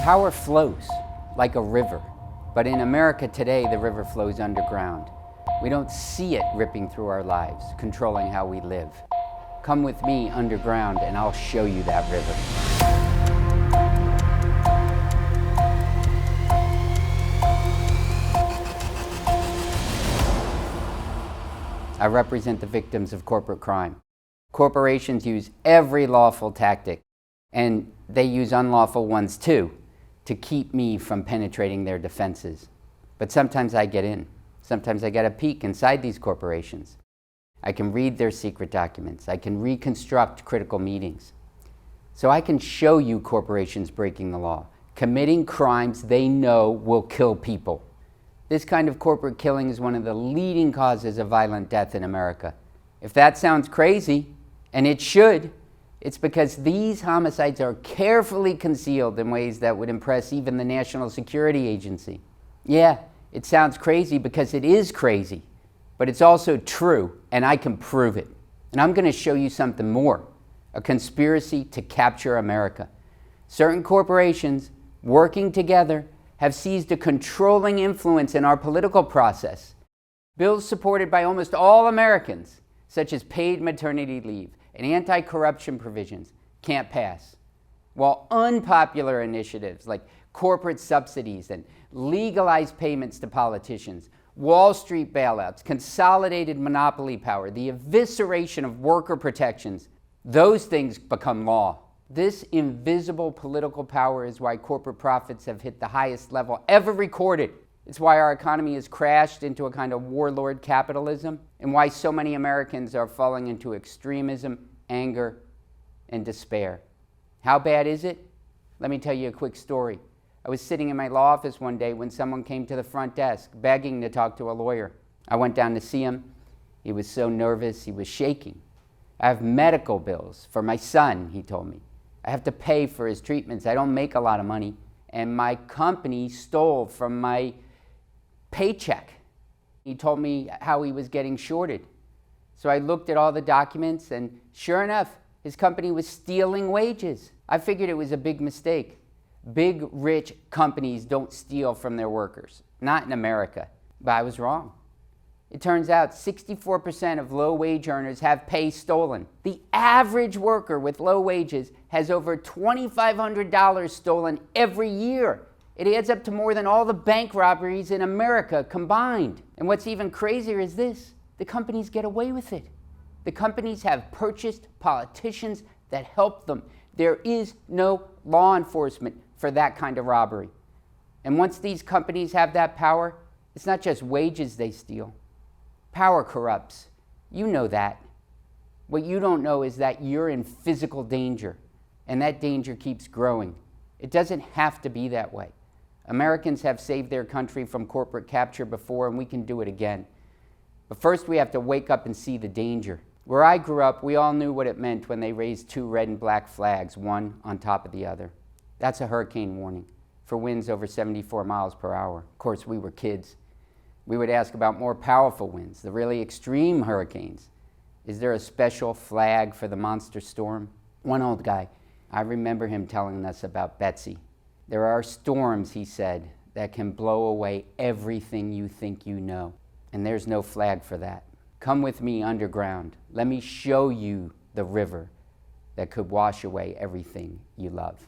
Power flows like a river, but in America today, the river flows underground. We don't see it ripping through our lives, controlling how we live. Come with me underground and I'll show you that river. I represent the victims of corporate crime. Corporations use every lawful tactic, and they use unlawful ones too, to keep me from penetrating their defenses. But sometimes I get in. Sometimes I get a peek inside these corporations. I can read their secret documents. I can reconstruct critical meetings. So I can show you corporations breaking the law, committing crimes they know will kill people. This kind of corporate killing is one of the leading causes of violent death in America. If that sounds crazy, and it should, it's because these homicides are carefully concealed in ways that would impress even the National Security Agency. Yeah, it sounds crazy because it is crazy, but it's also true, and I can prove it. And I'm going to show you something more, a conspiracy to capture America. Certain corporations working together have seized a controlling influence in our political process. Bills supported by almost all Americans, such as paid maternity leave and anti-corruption provisions, can't pass, while unpopular initiatives like corporate subsidies and legalized payments to politicians, Wall Street bailouts, consolidated monopoly power, the evisceration of worker protections, those things become law. This invisible political power is why corporate profits have hit the highest level ever recorded. It's why our economy has crashed into a kind of warlord capitalism, and why so many Americans are falling into extremism, anger, and despair. How bad is it? Let me tell you a quick story. I was sitting in my law office one day when someone came to the front desk begging to talk to a lawyer. I went down to see him. He was so nervous, he was shaking. I have medical bills for my son, he told me. I have to pay for his treatments. I don't make a lot of money, and my company stole from my paycheck. He told me how he was getting shorted. So I looked at all the documents, and sure enough, his company was stealing wages. I figured it was a big mistake. Big, rich companies don't steal from their workers, not in America. But I was wrong. It turns out 64% of low-wage earners have pay stolen. The average worker with low wages has over $2,500 stolen every year. It adds up to more than all the bank robberies in America combined. And what's even crazier is this: the companies get away with it. The companies have purchased politicians that help them. There is no law enforcement for that kind of robbery. And once these companies have that power, it's not just wages they steal. Power corrupts. You know that. What you don't know is that you're in physical danger, and that danger keeps growing. It doesn't have to be that way. Americans have saved their country from corporate capture before, and we can do it again. But first we have to wake up and see the danger. Where I grew up, we all knew what it meant when they raised two red and black flags, one on top of the other. That's a hurricane warning for winds over 74 miles per hour. Of course, we were kids. We would ask about more powerful winds, the really extreme hurricanes. Is there a special flag for the monster storm? One old guy, I remember him telling us about Betsy. There are storms, he said, that can blow away everything you think you know. And there's no flag for that. Come with me underground. Let me show you the river that could wash away everything you love.